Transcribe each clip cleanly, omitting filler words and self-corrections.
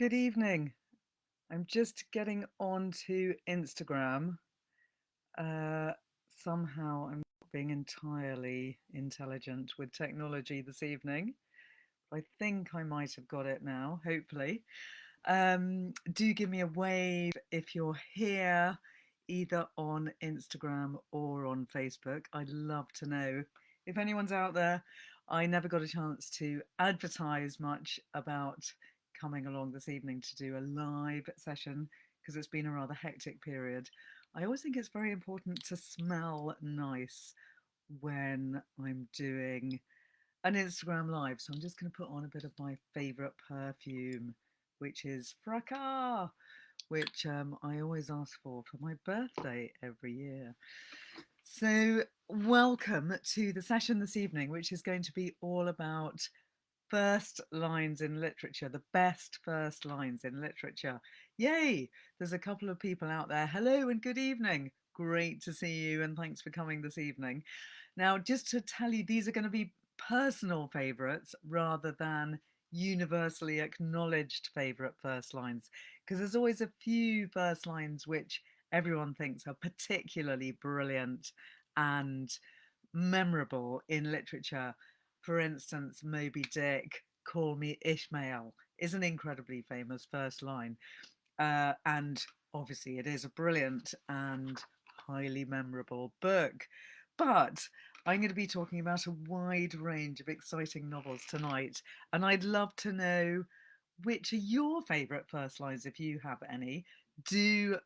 Good evening. I'm just getting onto Instagram. Uh, Somehow I'm not being entirely intelligent with technology this evening. I think I might have got it now, hopefully. Do give me a wave if you're here, either on Instagram or on Facebook. I'd love to know if anyone's out there. I never got a chance to advertise much about coming along this evening to do a live session because it's been a rather hectic period. I always think it's very important to smell nice when I'm doing an Instagram live. So I'm just going to put on a bit of my favourite perfume, which is Fracas, which I always ask for my birthday every year. So welcome to the session this evening, which is going to be all about first lines in literature, the best first lines in literature. Yay! There's a couple of people out there. Hello and good evening. Great to see you, and thanks for coming this evening. Now, just to tell you, these are going to be personal favourites rather than universally acknowledged favourite first lines, because there's always a few first lines which everyone thinks are particularly brilliant and memorable in literature. For instance, Moby Dick, Call Me Ishmael, is an incredibly famous first line. And obviously, it is a brilliant and highly memorable book. But I'm going to be talking about a wide range of exciting novels tonight. And I'd love to know which are your favourite first lines, if you have any. Do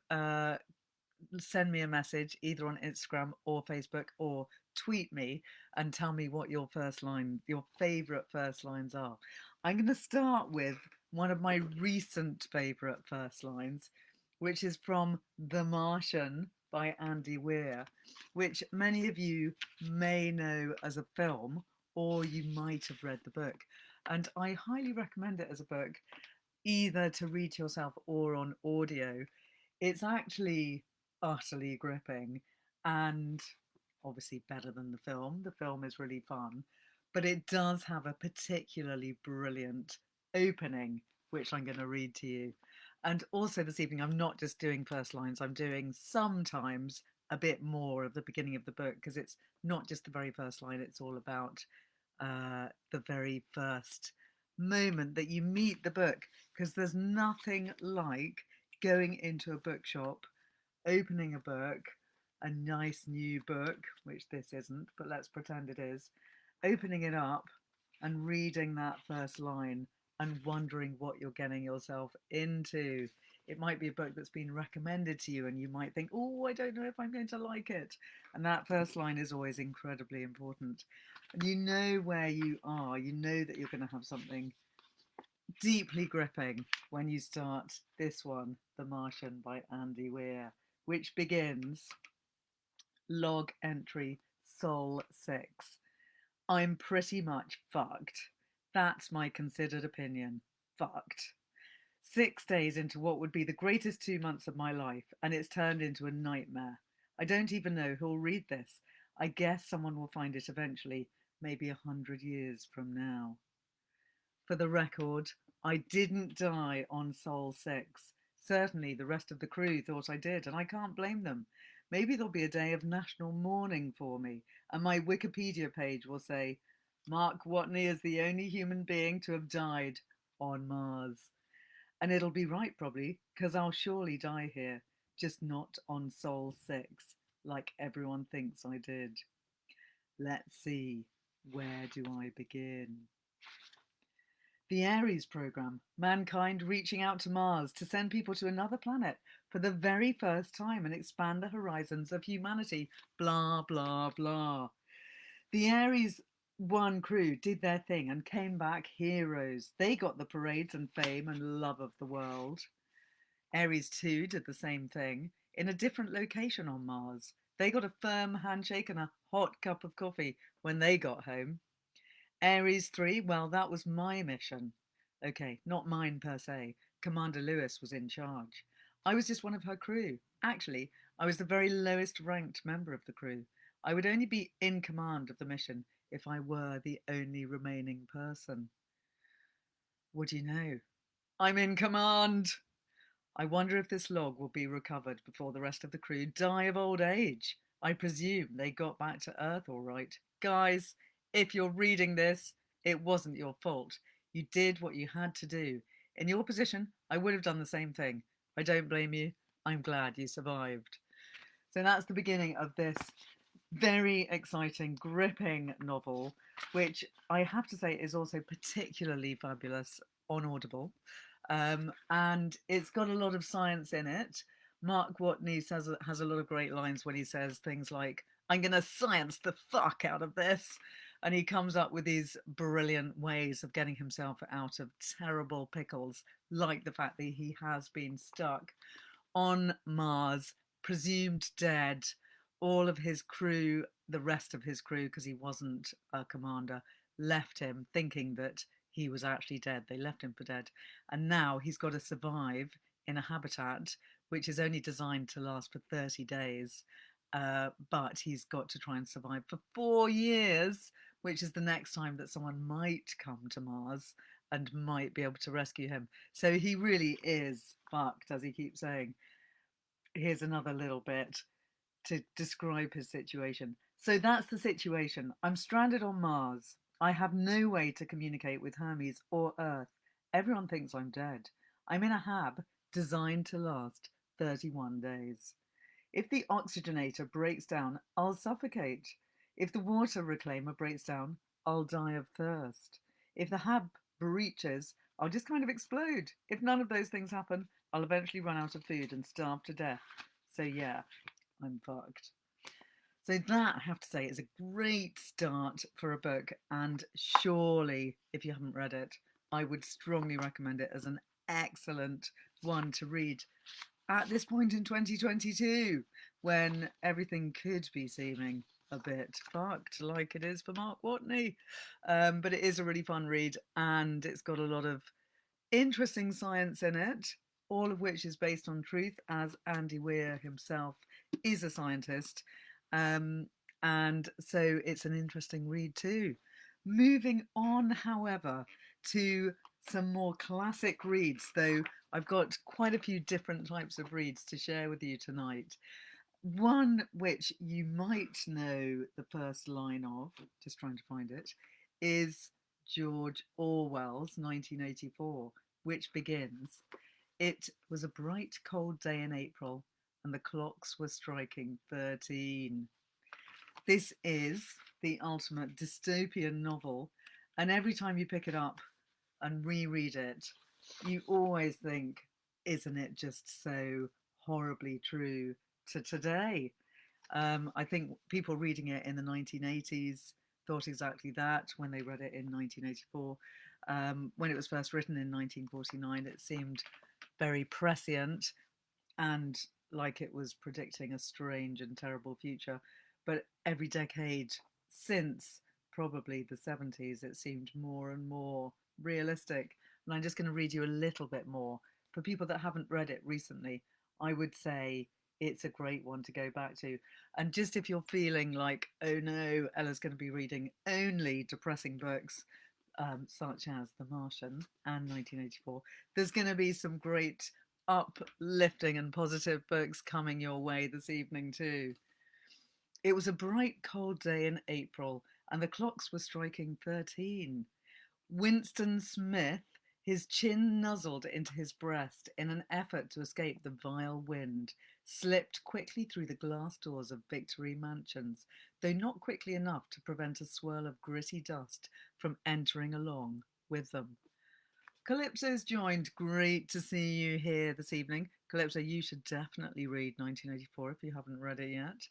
send me a message either on Instagram or Facebook, or tweet me and tell me what your favorite first lines are. I'm going to start with one of my recent favorite first lines, which is from The Martian by Andy Weir, which many of you may know as a film, or you might have read the book. And I highly recommend it as a book, either to read to yourself or on audio. It's actually utterly gripping and obviously better than the film. The film is really fun, but it does have a particularly brilliant opening, which I'm going to read to you. And also this evening, I'm not just doing first lines, I'm doing sometimes a bit more of the beginning of the book, because it's not just the very first line, it's all about the very first moment that you meet the book, because there's nothing like going into a bookshop, opening a book, a nice new book, which this isn't, but let's pretend it is, opening it up and reading that first line and wondering what you're getting yourself into. It might be a book that's been recommended to you and you might think, oh, I don't know if I'm going to like it. And that first line is always incredibly important. And you know where you are, you know that you're going to have something deeply gripping when you start this one, The Martian by Andy Weir, which begins log entry Sol 6. I'm pretty much fucked. That's my considered opinion. Fucked. 6 days into what would be the greatest 2 months of my life, and it's turned into a nightmare. I don't even know who'll read this. I guess someone will find it eventually, maybe 100 years from now. For the record, I didn't die on Sol 6. Certainly the rest of the crew thought I did, and I can't blame them. Maybe there'll be a day of national mourning for me, and my Wikipedia page will say, Mark Watney is the only human being to have died on Mars. And it'll be right, probably, because I'll surely die here, just not on Sol 6, like everyone thinks I did. Let's see, where do I begin? The Aries Program, mankind reaching out to Mars to send people to another planet for the very first time and expand the horizons of humanity. Blah, blah, blah. The Aries 1 crew did their thing and came back heroes. They got the parades and fame and love of the world. Aries 2 did the same thing in a different location on Mars. They got a firm handshake and a hot cup of coffee when they got home. Aries 3, well, that was my mission. Okay, not mine per se. Commander Lewis was in charge. I was just one of her crew. Actually, I was the very lowest ranked member of the crew. I would only be in command of the mission if I were the only remaining person. What do you know? I'm in command. I wonder if this log will be recovered before the rest of the crew die of old age. I presume they got back to Earth all right. Guys, if you're reading this, it wasn't your fault. You did what you had to do. In your position, I would have done the same thing. I don't blame you. I'm glad you survived. So that's the beginning of this very exciting, gripping novel, which I have to say is also particularly fabulous on Audible. And it's got a lot of science in it. Mark Watney has a lot of great lines when he says things like, I'm going to science the fuck out of this. And he comes up with these brilliant ways of getting himself out of terrible pickles, like the fact that he has been stuck on Mars, presumed dead. All of his crew, the rest of his crew, because he wasn't a commander, left him thinking that he was actually dead. They left him for dead. And now he's got to survive in a habitat which is only designed to last for 30 days. But he's got to try and survive for 4 years, which is the next time that someone might come to Mars and might be able to rescue him. So he really is fucked, as he keeps saying. Here's another little bit to describe his situation. So that's the situation. I'm stranded on Mars. I have no way to communicate with Hermes or Earth. Everyone thinks I'm dead. I'm in a hab designed to last 31 days. If the oxygenator breaks down, I'll suffocate. If the water reclaimer breaks down, I'll die of thirst. If the hab breaches, I'll just kind of explode. If none of those things happen, I'll eventually run out of food and starve to death. So yeah, I'm fucked. So that, I have to say, is a great start for a book. And surely, if you haven't read it, I would strongly recommend it as an excellent one to read at this point in 2022, when everything could be seeming a bit fucked, like it is for Mark Watney. But it is a really fun read, and it's got a lot of interesting science in it, all of which is based on truth, as Andy Weir himself is a scientist. And so it's an interesting read too. Moving on, however, to some more classic reads, though I've got quite a few different types of reads to share with you tonight. One which you might know the first line of, just trying to find it, is George Orwell's 1984, which begins, "It was a bright, cold day in April, and the clocks were striking 13." This is the ultimate dystopian novel, and every time you pick it up and reread it, you always think, isn't it just so horribly true to today? I think people reading it in the 1980s thought exactly that when they read it in 1984. When it was first written in 1949, it seemed very prescient and like it was predicting a strange and terrible future. But every decade since probably the 70s, it seemed more and more realistic. And I'm just going to read you a little bit more. For people that haven't read it recently, I would say it's a great one to go back to. And just if you're feeling like, oh no, Ella's going to be reading only depressing books, such as The Martian and 1984, there's going to be some great uplifting and positive books coming your way this evening too. It was a bright, cold day in April, and the clocks were striking 13. Winston Smith, his chin nuzzled into his breast in an effort to escape the vile wind, slipped quickly through the glass doors of Victory Mansions, though not quickly enough to prevent a swirl of gritty dust from entering along with them. Calypso's joined. Great to see you here this evening. Calypso, you should definitely read 1984 if you haven't read it yet.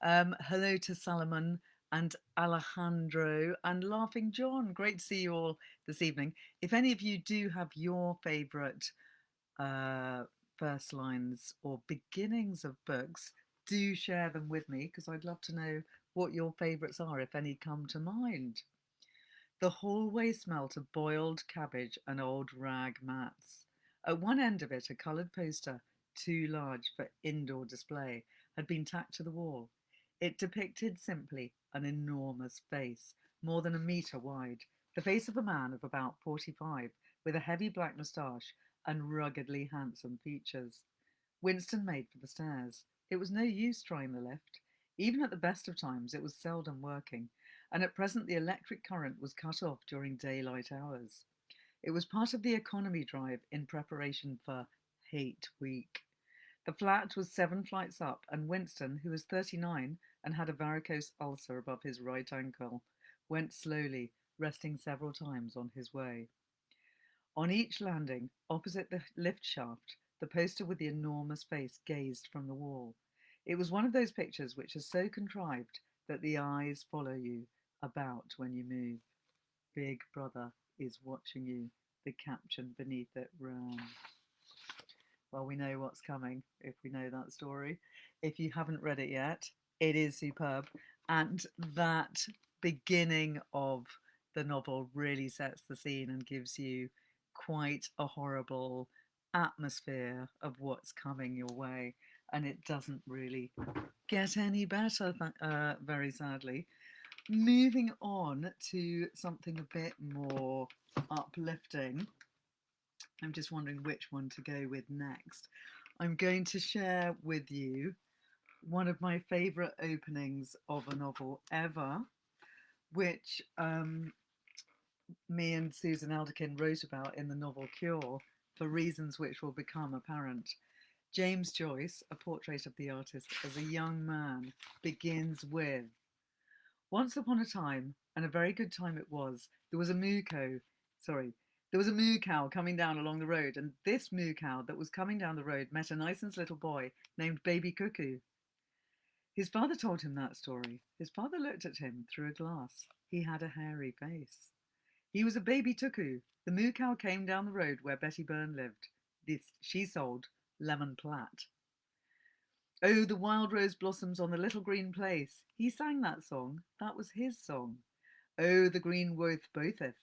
Hello to Salomon and Alejandro and Laughing John. Great to see you all this evening. If any of you do have your favourite first lines or beginnings of books, do share them with me, because I'd love to know what your favourites are, if any come to mind. The hallway smelt of boiled cabbage and old rag mats. At one end of it, a coloured poster, too large for indoor display, had been tacked to the wall. It depicted simply an enormous face, more than a metre wide, the face of a man of about 45, with a heavy black moustache, and ruggedly handsome features. Winston made for the stairs. It was no use trying the lift. Even at the best of times, it was seldom working, and at present the electric current was cut off during daylight hours. It was part of the economy drive in preparation for Hate Week. The flat was 7 flights up, and Winston, who was 39 and had a varicose ulcer above his right ankle, went slowly, resting several times on his way. On each landing, opposite the lift shaft, the poster with the enormous face gazed from the wall. It was one of those pictures which are so contrived that the eyes follow you about when you move. Big Brother is watching you, the caption beneath it ran. Well, we know what's coming if we know that story. If you haven't read it yet, it is superb. And that beginning of the novel really sets the scene and gives you quite a horrible atmosphere of what's coming your way. And it doesn't really get any better, very sadly. Moving on to something a bit more uplifting. I'm just wondering which one to go with next. I'm going to share with you one of my favourite openings of a novel ever, which me and Susan Alderkin wrote about in the novel Cure for reasons which will become apparent. James Joyce, A Portrait of the Artist as a Young Man, begins with, "Once upon a time, and a very good time it was, there was a moo cow coming down along the road, and this moo cow that was coming down the road met a nice little boy named Baby Cuckoo. His father told him that story. His father looked at him through a glass. He had a hairy face. He was a baby tuckoo. The moo cow came down the road where Betty Byrne lived. She sold lemon platt. Oh, the wild rose blossoms on the little green place. He sang that song. That was his song. Oh, the green woth botheth.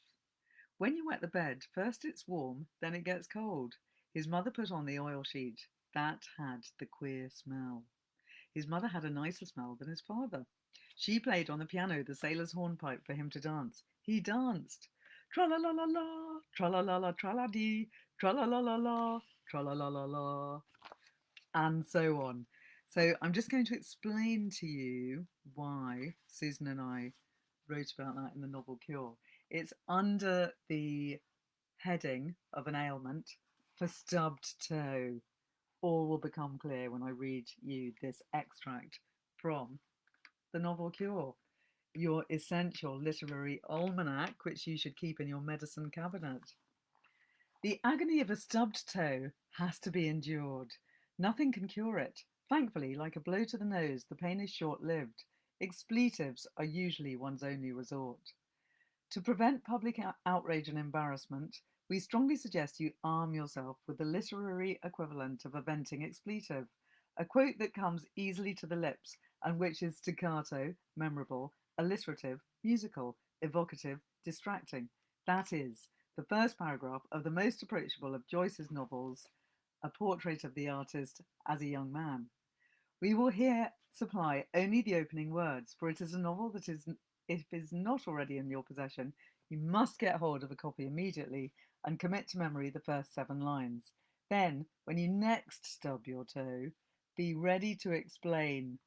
When you wet the bed, first it's warm, then it gets cold. His mother put on the oil sheet. That had the queer smell. His mother had a nicer smell than his father. She played on the piano the sailor's hornpipe for him to dance. He danced. Tra-la-la-la-la, tra-la-la-la, tra-la-dee, tra-la-la-la-la, tra-la-la-la-la, and so on. So I'm just going to explain to you why Susan and I wrote about that in the novel Cure. It's under the heading of an ailment for stubbed toe. All will become clear when I read you this extract from the novel Cure, your essential literary almanac, which you should keep in your medicine cabinet. The agony of a stubbed toe has to be endured. Nothing can cure it. Thankfully, like a blow to the nose, the pain is short-lived. Expletives are usually one's only resort. To prevent public outrage and embarrassment, we strongly suggest you arm yourself with the literary equivalent of a venting expletive, a quote that comes easily to the lips and which is staccato, memorable, alliterative, musical, evocative, distracting. That is, the first paragraph of the most approachable of Joyce's novels, A Portrait of the Artist as a Young Man. We will here supply only the opening words, for it is a novel that is, if it is not already in your possession, you must get hold of a copy immediately and commit to memory the first 7 lines. Then, when you next stub your toe, be ready to explain.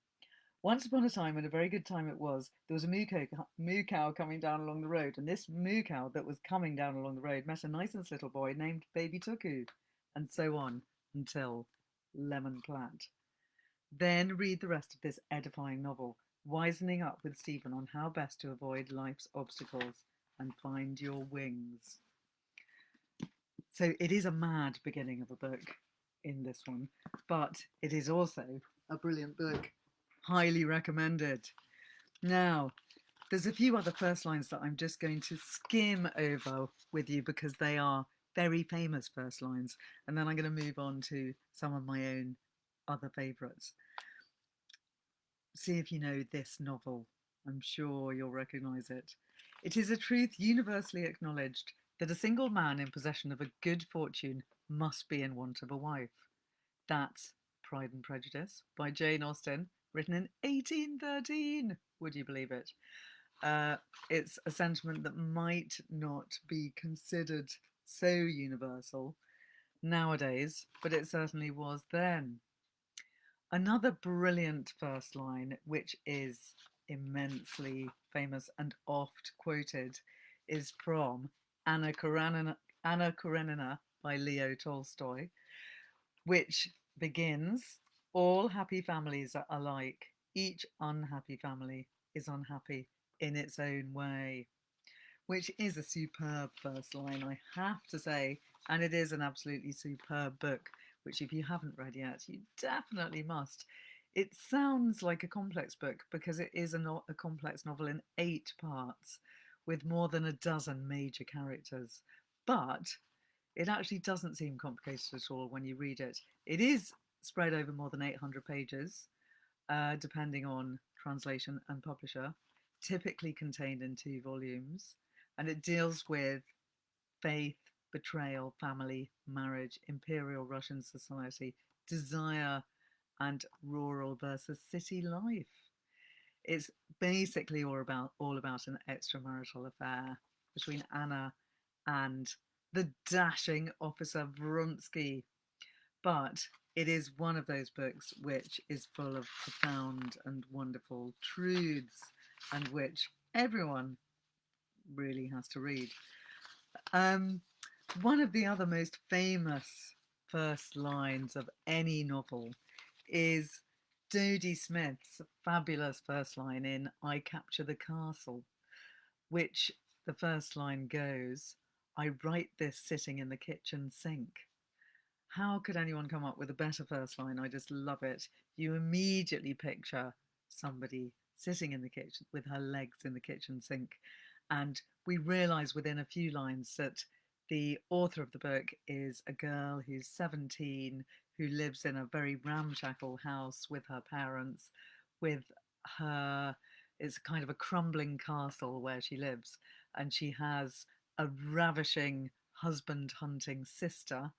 Once upon a time, and a very good time it was, there was a moo cow coming down along the road, and this moo cow that was coming down along the road met a nice little boy named Baby Tuckoo, and so on until lemon plant. Then read the rest of this edifying novel, wisening up with Stephen on how best to avoid life's obstacles and find your wings. So it is a mad beginning of a book in this one, but it is also a brilliant book. Highly recommended. Now, there's a few other first lines that I'm just going to skim over with you because they are very famous first lines, and then I'm going to move on to some of my own other favourites. See if you know this novel. I'm sure you'll recognise it. It is a truth universally acknowledged that a single man in possession of a good fortune must be in want of a wife. That's Pride and Prejudice by Jane Austen, written in 1813. Would you believe it? It's a sentiment that might not be considered so universal. nowadays, but it certainly was then. Another brilliant first line, which is immensely famous and oft quoted, is from Anna Karenina by Leo Tolstoy, which begins, "All happy families are alike. Each unhappy family is unhappy in its own way," which is a superb first line, I have to say. And it is an absolutely superb book, which if you haven't read yet, you definitely must. It sounds like a complex book because it is a complex novel in 8 parts with more than a dozen major characters. But it actually doesn't seem complicated at all when you read it. It is spread over more than 800 pages, depending on translation and publisher, typically contained in 2 volumes. And it deals with faith, betrayal, family, marriage, Imperial Russian society, desire, and rural versus city life. It's basically all about an extramarital affair between Anna and the dashing officer Vronsky. But it is one of those books which is full of profound and wonderful truths, and which everyone really has to read. One of the other most famous first lines of any novel is Dodie Smith's fabulous first line in I Capture the Castle, which the first line goes, "I write this sitting in the kitchen sink." How could anyone come up with a better first line? I just love it. You immediately picture somebody sitting in the kitchen with her legs in the kitchen sink. And we realise within a few lines that the author of the book is a girl who's 17, who lives in a very ramshackle house with her parents, with her, it's kind of a crumbling castle where she lives. And she has a ravishing husband hunting sister,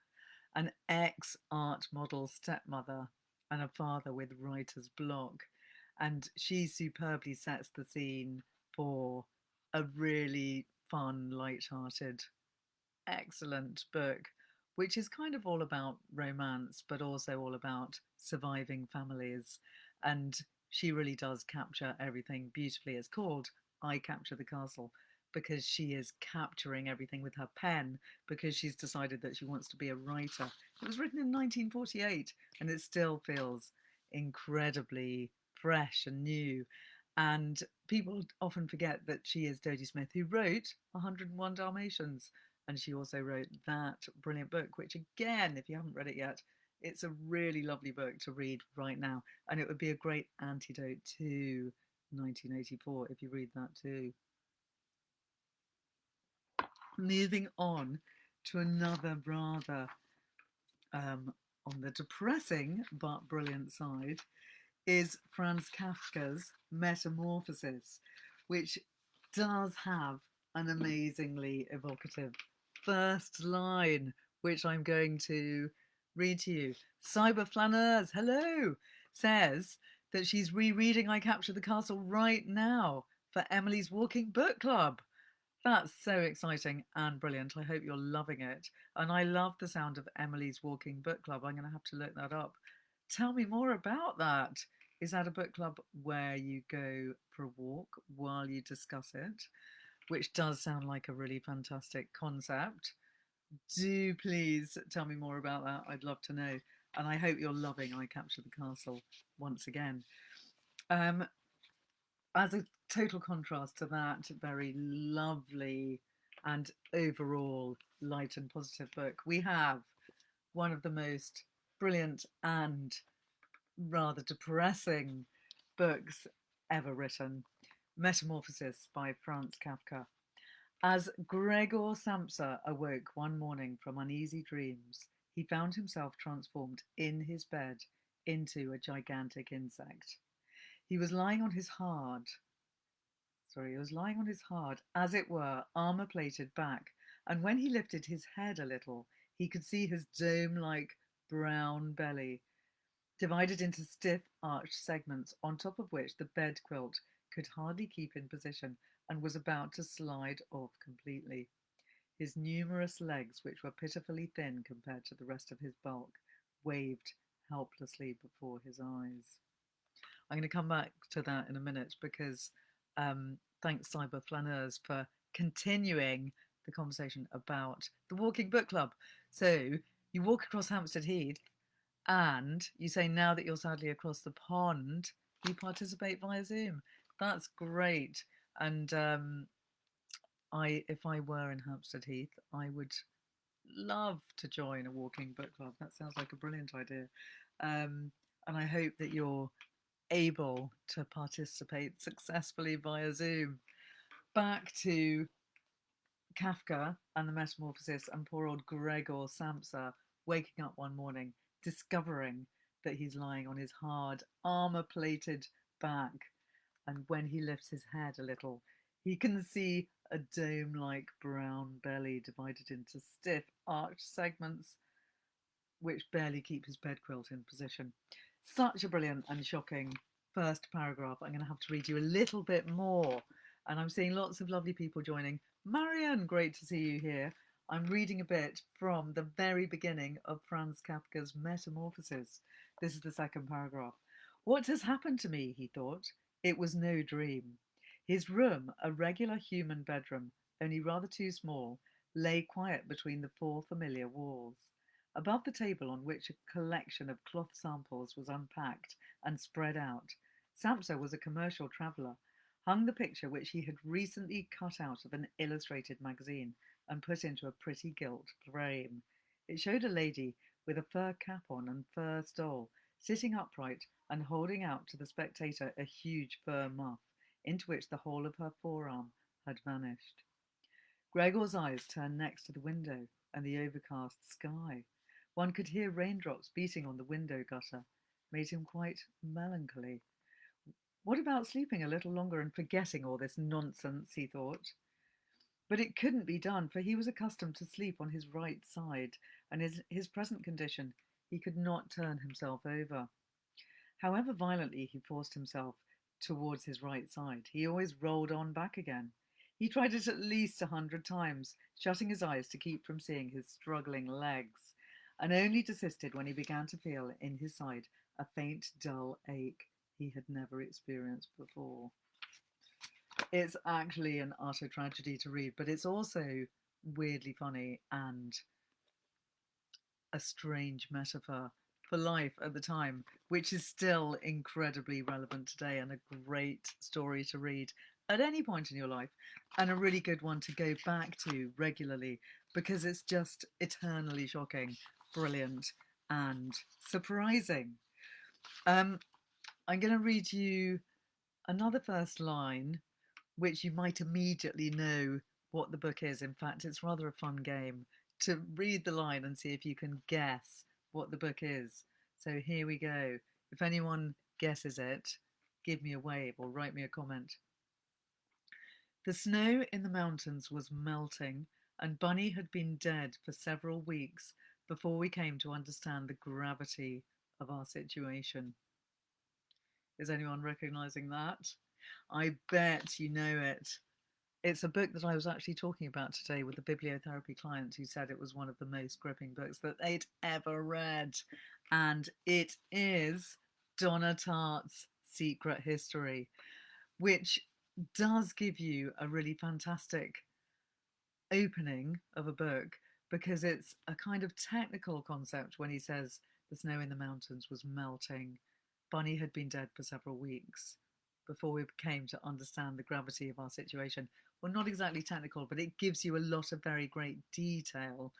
an ex-art model stepmother, and a father with writer's block. And she superbly sets the scene for a really fun, light-hearted, excellent book, which is kind of all about romance, but also all about surviving families. And she really does capture everything beautifully. It's called I Capture the Castle because she is capturing everything with her pen, because she's decided that she wants to be a writer. It was written in 1948 and it still feels incredibly fresh and new. And people often forget that she is Dodie Smith, who wrote 101 Dalmatians. And she also wrote that brilliant book, which again, if you haven't read it yet, it's a really lovely book to read right now. And it would be a great antidote to 1984 if you read that too. Moving on to another rather on the depressing but brilliant side is Franz Kafka's Metamorphosis, which does have an amazingly evocative first line, which I'm going to read to you. Cyber Flaneurs, hello, says that she's rereading I Capture the Castle right now for Emily's Walking Book Club. That's so exciting and brilliant. I hope you're loving it. And I love the sound of Emily's Walking Book Club. I'm going to have to look that up. Tell me more about that. Is that a book club where you go for a walk while you discuss it? Which does sound like a really fantastic concept. Do please tell me more about that. I'd love to know. And I hope you're loving I Capture the Castle once again. As a total contrast to that very lovely and overall light and positive book, we have one of the most brilliant and rather depressing books ever written, Metamorphosis by Franz Kafka. As Gregor Samsa awoke one morning from uneasy dreams, he found himself transformed in his bed into a gigantic insect. He was lying on his hard, as it were, armour-plated back, and when he lifted his head a little, he could see his dome-like brown belly, divided into stiff arched segments, on top of which the bed quilt could hardly keep in position and was about to slide off completely. His numerous legs, which were pitifully thin compared to the rest of his bulk, waved helplessly before his eyes. I'm going to come back to that in a minute because thanks, Cyber Flaneurs, for continuing the conversation about the Walking Book Club. So you walk across Hampstead Heath and you say now that you're sadly across the pond, you participate via Zoom. That's great. And if I were in Hampstead Heath, I would love to join a walking book club. That sounds like a brilliant idea. And I hope that you're able to participate successfully via Zoom. Back to Kafka and the Metamorphosis and poor old Gregor Samsa waking up one morning, discovering that he's lying on his hard, armour-plated back. And when he lifts his head a little, he can see a dome-like brown belly divided into stiff, arched segments which barely keep his bed quilt in position. Such a brilliant and shocking first paragraph. I'm going to have to read you a little bit more. And I'm seeing lots of lovely people joining. Marianne, great to see you here. I'm reading a bit from the very beginning of Franz Kafka's Metamorphosis. This is the second paragraph. What has happened to me, he thought. It was no dream. His room, a regular human bedroom, only rather too small, lay quiet between the four familiar walls. Above the table on which a collection of cloth samples was unpacked and spread out, Samsa was a commercial traveller, hung the picture which he had recently cut out of an illustrated magazine and put into a pretty gilt frame. It showed a lady with a fur cap on and fur stole, sitting upright and holding out to the spectator a huge fur muff, into which the whole of her forearm had vanished. Gregor's eyes turned next to the window and the overcast sky. One could hear raindrops beating on the window gutter, made him quite melancholy. What about sleeping a little longer and forgetting all this nonsense, he thought. But it couldn't be done, for he was accustomed to sleep on his right side, and in his present condition he could not turn himself over. However violently he forced himself towards his right side, he always rolled on back again. He tried it at least 100 times, shutting his eyes to keep from seeing his struggling legs, and only desisted when he began to feel in his side a faint, dull ache he had never experienced before. It's actually an utter tragedy to read, but it's also weirdly funny and a strange metaphor for life at the time, which is still incredibly relevant today and a great story to read at any point in your life, and a really good one to go back to regularly because it's just eternally shocking, brilliant, and surprising. I'm going to read you another first line, which you might immediately know what the book is. In fact, it's rather a fun game to read the line and see if you can guess what the book is. So here we go. If anyone guesses it, give me a wave or write me a comment. The snow in the mountains was melting, and Bunny had been dead for several weeks before we came to understand the gravity of our situation. Is anyone recognising that? I bet you know it. It's a book that I was actually talking about today with a bibliotherapy client who said it was one of the most gripping books that they'd ever read. And it is Donna Tartt's Secret History, which does give you a really fantastic opening of a book because it's a kind of technical concept when he says the snow in the mountains was melting. Bunny had been dead for several weeks before we came to understand the gravity of our situation. Well, not exactly technical, but it gives you a lot of very great detail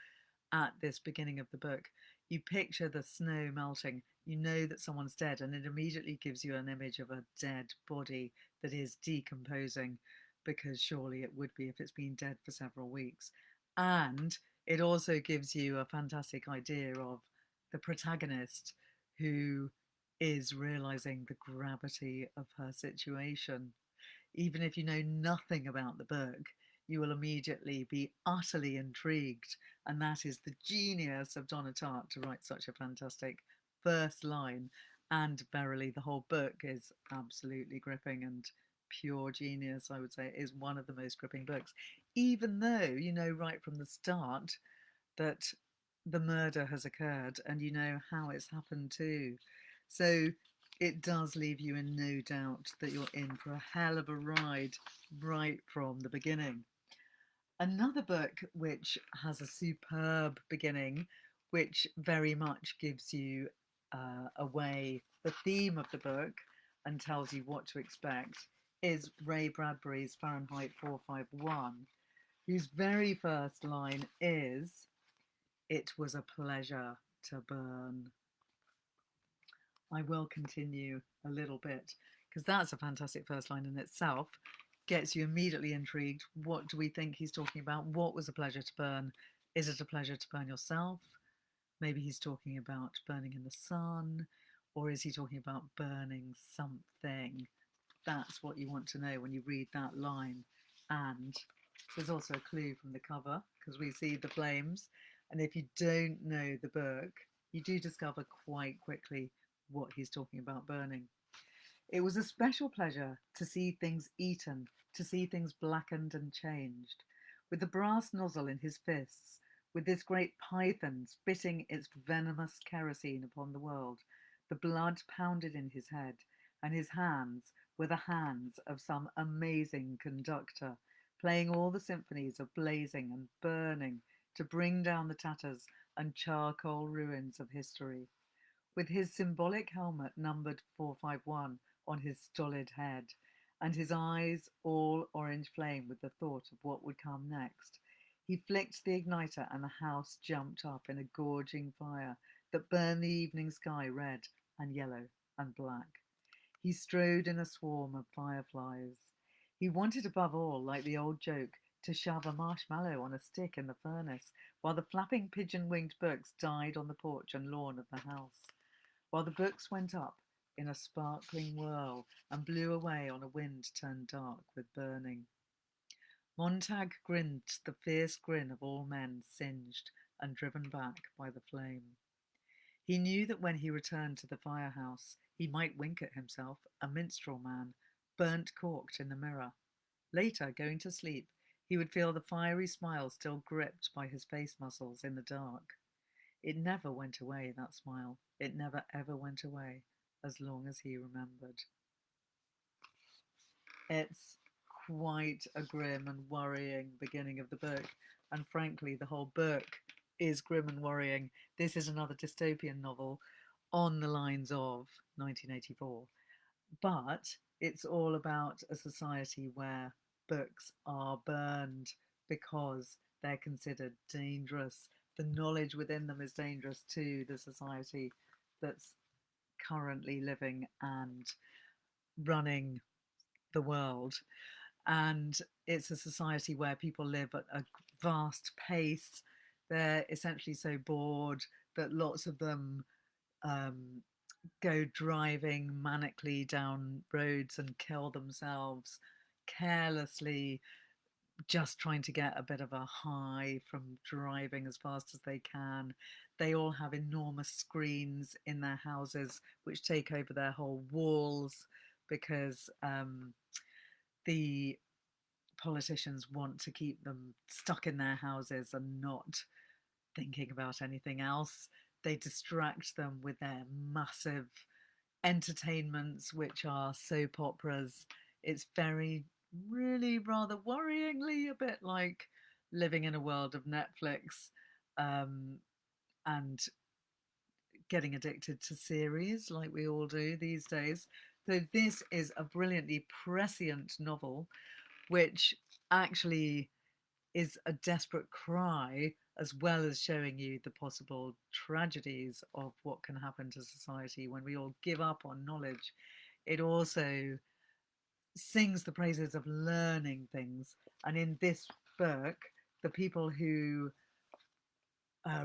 at this beginning of the book. You picture the snow melting, you know that someone's dead, and it immediately gives you an image of a dead body that is decomposing, because surely it would be if it's been dead for several weeks. And it also gives you a fantastic idea of the protagonist who is realizing the gravity of her situation. Even if you know nothing about the book, you will immediately be utterly intrigued. And that is the genius of Donna Tartt to write such a fantastic first line. And verily, the whole book is absolutely gripping and pure genius, I would say. It is one of the most gripping books. even though you know right from the start that the murder has occurred and you know how it's happened too. So it does leave you in no doubt that you're in for a hell of a ride right from the beginning. Another book which has a superb beginning, which very much gives you away the theme of the book and tells you what to expect, is Ray Bradbury's Fahrenheit 451, whose very first line is, "It was a pleasure to burn." I will continue a little bit because that's a fantastic first line in itself. Gets you immediately intrigued. What do we think he's talking about? What was a pleasure to burn? Is it a pleasure to burn yourself? Maybe he's talking about burning in the sun, or is he talking about burning something? That's what you want to know when you read that line. And there's also a clue from the cover because we see the flames. And if you don't know the book, you do discover quite quickly what he's talking about burning. It was a special pleasure to see things eaten, to see things blackened and changed. With the brass nozzle in his fists, with this great python spitting its venomous kerosene upon the world, the blood pounded in his head, and his hands were the hands of some amazing conductor, playing all the symphonies of blazing and burning to bring down the tatters and charcoal ruins of history. With his symbolic helmet numbered 451 on his stolid head, and his eyes all orange flame with the thought of what would come next, he flicked the igniter and the house jumped up in a gorging fire that burned the evening sky red and yellow and black. He strode in a swarm of fireflies. He wanted above all, like the old joke, to shove a marshmallow on a stick in the furnace, while the flapping pigeon-winged books died on the porch and lawn of the house, while the books went up in a sparkling whirl and blew away on a wind turned dark with burning. Montag grinned the fierce grin of all men singed and driven back by the flame. He knew that when he returned to the firehouse, he might wink at himself, a minstrel man, burnt corked in the mirror. Later, going to sleep, he would feel the fiery smile still gripped by his face muscles in the dark. It never went away, that smile. It never ever went away, as long as he remembered. It's quite a grim and worrying beginning of the book, and frankly, the whole book is grim and worrying. This is another dystopian novel on the lines of 1984, but it's all about a society where books are burned because they're considered dangerous. The knowledge within them is dangerous to the society that's currently living and running the world. And it's a society where people live at a vast pace. They're essentially so bored that lots of them go driving manically down roads and kill themselves carelessly, just trying to get a bit of a high from driving as fast as they can. They all have enormous screens in their houses which take over their whole walls because the politicians want to keep them stuck in their houses and not thinking about anything else. They distract them with their massive entertainments, which are soap operas. It's very, really rather worryingly a bit like living in a world of Netflix, and getting addicted to series like we all do these days. So this is a brilliantly prescient novel, which actually is a desperate cry, as well as showing you the possible tragedies of what can happen to society when we all give up on knowledge. It also sings the praises of learning things. And in this book, the people who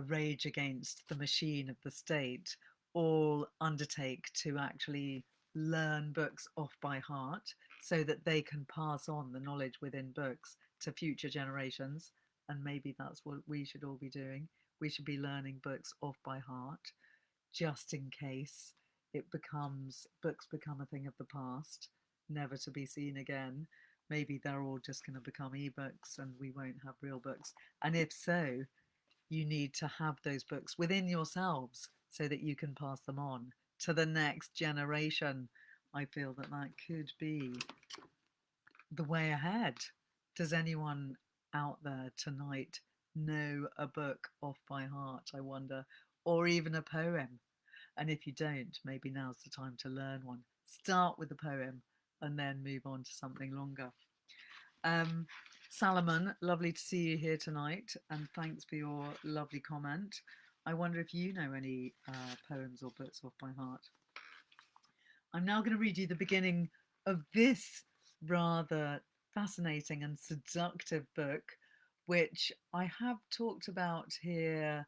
rage against the machine of the state all undertake to actually learn books off by heart so that they can pass on the knowledge within books to future generations. And maybe that's what we should all be doing. We should be learning books off by heart, just in case books become a thing of the past, never to be seen again. maybe they're all just going to become ebooks and we won't have real books. And if so, you need to have those books within yourselves so that you can pass them on to the next generation. I feel that that could be the way ahead. Does anyone out there tonight know a book off by heart, I wonder, or even a poem? And if you don't, maybe now's the time to learn one. Start with a poem and then move on to something longer. Salomon, lovely to see you here tonight, and thanks for your lovely comment. I wonder if you know any poems or books off by heart. I'm now going to read you the beginning of this rather fascinating and seductive book, which I have talked about here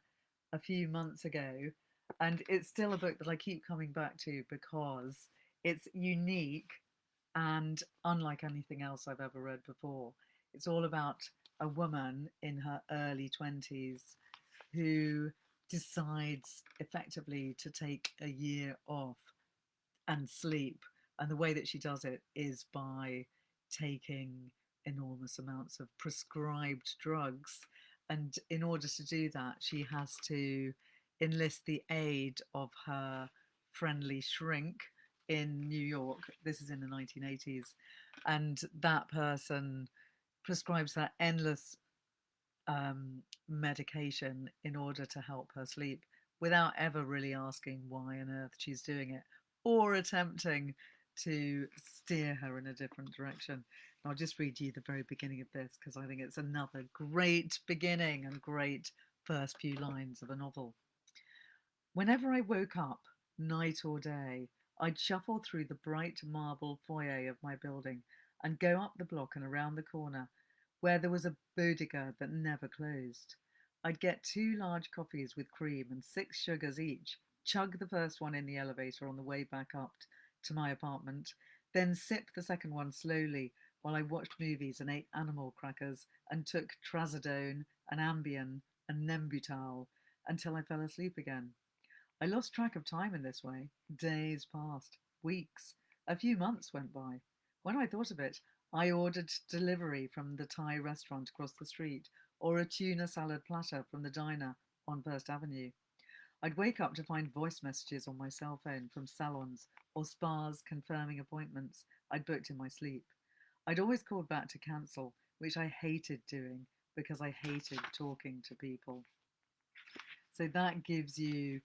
a few months ago, and it's still a book that I keep coming back to because it's unique and unlike anything else I've ever read before. It's all about a woman in her early 20s who decides effectively to take a year off and sleep. And the way that she does it is by taking enormous amounts of prescribed drugs. And in order to do that, she has to enlist the aid of her friendly shrink in New York. This is in the 1980s. And that person prescribes her endless medication in order to help her sleep without ever really asking why on earth she's doing it or attempting to steer her in a different direction. And I'll just read you the very beginning of this because I think it's another great beginning and great first few lines of a novel. Whenever I woke up, night or day, I'd shuffle through the bright marble foyer of my building and go up the block and around the corner where there was a bodega that never closed. I'd get 2 large coffees with cream and 6 sugars each, chug the first one in the elevator on the way back up to my apartment, then sip the second one slowly while I watched movies and ate animal crackers and took trazodone and Ambien and Nembutal until I fell asleep again. I lost track of time in this way. Days passed, weeks, a few months went by. When I thought of it, I ordered delivery from the Thai restaurant across the street or a tuna salad platter from the diner on First Avenue. I'd wake up to find voice messages on my cell phone from salons or spas confirming appointments I'd booked in my sleep. I'd always called back to cancel, which I hated doing because I hated talking to people. So that gives you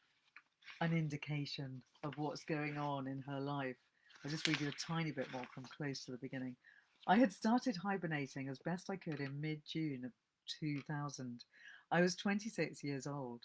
an indication of what's going on in her life. I'll just read you a tiny bit more from close to the beginning. I had started hibernating as best I could in mid-June of 2000. I was 26 years old.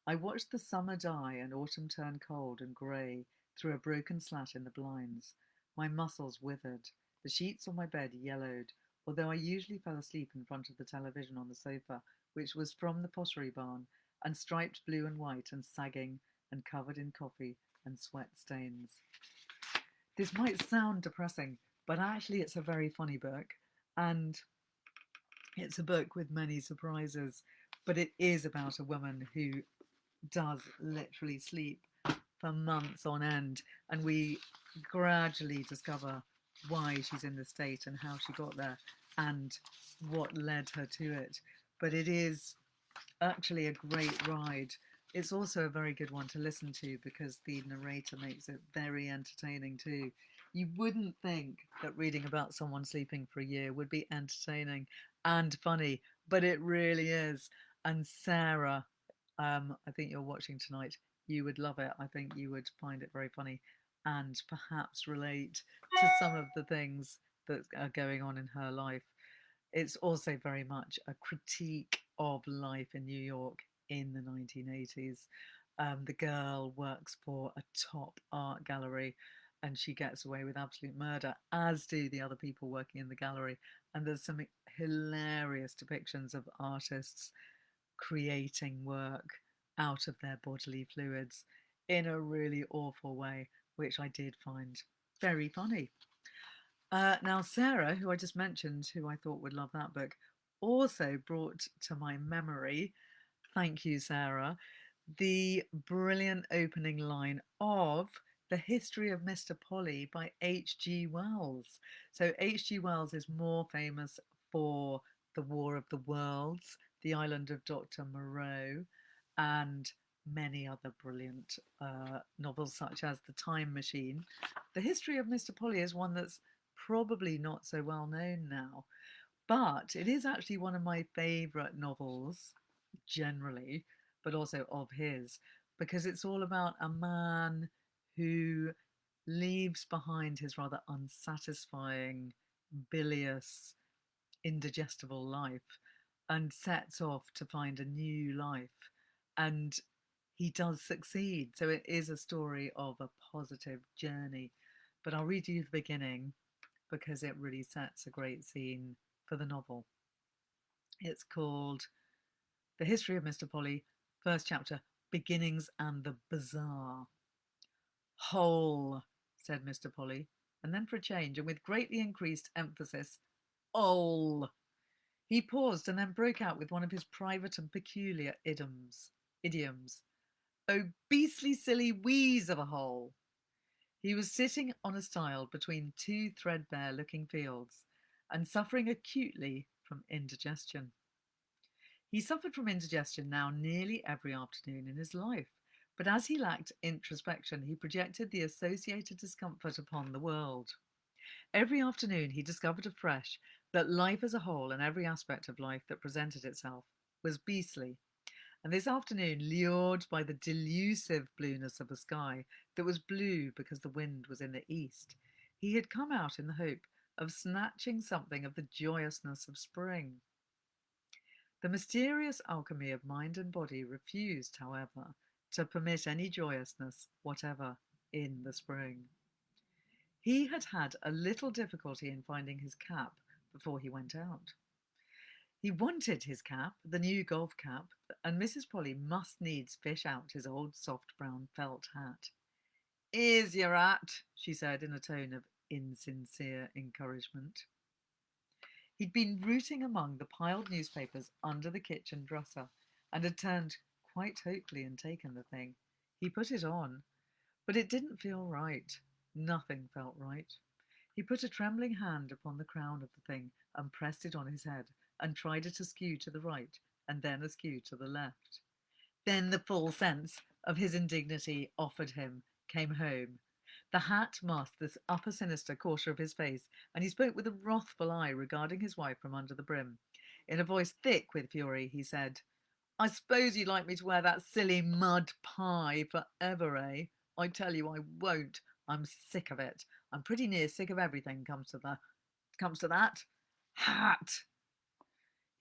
I watched the summer die and autumn turn cold and grey through a broken slat in the blinds. My muscles withered. The sheets on my bed yellowed, although I usually fell asleep in front of the television on the sofa, which was from the Pottery Barn, and striped blue and white and sagging and covered in coffee and sweat stains. This might sound depressing, but actually it's a very funny book, and it's a book with many surprises, but it is about a woman who does literally sleep for months on end, and we gradually discover why she's in this state and how she got there and what led her to it. But it is actually a great ride. It's also a very good one to listen to because the narrator makes it very entertaining too. You wouldn't think that reading about someone sleeping for a year would be entertaining and funny, but it really is. And Sarah, I think you're watching tonight, you would love it. I think you would find it very funny and perhaps relate to some of the things that are going on in her life. It's also very much a critique of life in New York in the 1980s. The girl works for a top art gallery and she gets away with absolute murder, as do the other people working in the gallery. And there's some hilarious depictions of artists creating work out of their bodily fluids in a really awful way, which I did find very funny. Now, Sarah, who I just mentioned, who I thought would love that book, also brought to my memory, thank you, Sarah, the brilliant opening line of The History of Mr Paulie by H.G. Wells. So H.G. Wells is more famous for The War of the Worlds, The Island of Dr. Moreau, and many other brilliant novels such as The Time Machine. The History of Mr Paulie is one that's probably not so well known now, but it is actually one of my favourite novels generally, but also of his, because it's all about a man who leaves behind his rather unsatisfying, bilious, indigestible life and sets off to find a new life. And he does succeed. So it is a story of a positive journey. But I'll read you the beginning because it really sets a great scene for the novel. It's called The History of Mr Paulie, first chapter, Beginnings and the Bizarre. Whole, said Mr Paulie, and then for a change, and with greatly increased emphasis, ole. He paused and then broke out with one of his private and peculiar idioms. Oh, beastly silly wheeze of a hole. He was sitting on a stile between two threadbare-looking fields and suffering acutely from indigestion. He suffered from indigestion now nearly every afternoon in his life, but as he lacked introspection, he projected the associated discomfort upon the world. Every afternoon he discovered afresh that life as a whole and every aspect of life that presented itself was beastly. And this afternoon, lured by the delusive blueness of a sky that was blue because the wind was in the east, he had come out in the hope of snatching something of the joyousness of spring. The mysterious alchemy of mind and body refused, however, to permit any joyousness whatever in the spring. He had had a little difficulty in finding his cap before he went out. He wanted his cap, the new golf cap, and Mrs. Paulie must needs fish out his old soft brown felt hat. "'Ere's your hat," she said in a tone of insincere encouragement. He'd been rooting among the piled newspapers under the kitchen dresser and had turned quite hopefully and taken the thing. He put it on, but it didn't feel right. Nothing felt right. He put a trembling hand upon the crown of the thing and pressed it on his head and tried it askew to the right and then askew to the left. Then the full sense of his indignity offered him came home. The hat masked this upper sinister quarter of his face, and he spoke with a wrathful eye regarding his wife from under the brim. In a voice thick with fury, he said, "I suppose you'd like me to wear that silly mud pie for ever, eh? I tell you I won't. I'm sick of it. I'm pretty near sick of everything comes to that. Hat!"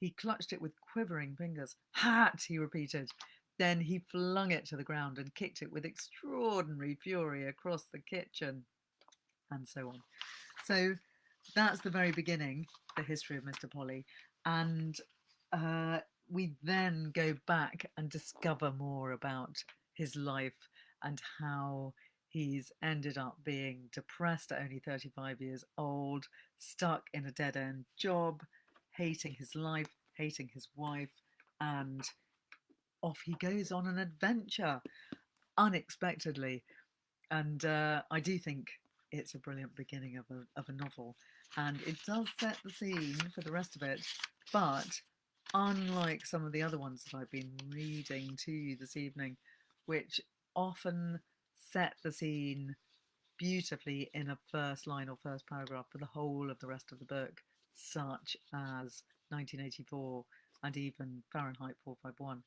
He clutched it with quivering fingers. "Hat!" he repeated. Then he flung it to the ground and kicked it with extraordinary fury across the kitchen, and so on. So that's the very beginning, the history of Mr. Paulie. And we then go back and discover more about his life and how he's ended up being depressed at only 35 years old, stuck in a dead-end job, hating his life, hating his wife, and off he goes on an adventure unexpectedly. And I do think it's a brilliant beginning of a novel, and it does set the scene for the rest of it. But unlike some of the other ones that I've been reading to you this evening, which often set the scene beautifully in a first line or first paragraph for the whole of the rest of the book, such as 1984 and even Fahrenheit 451.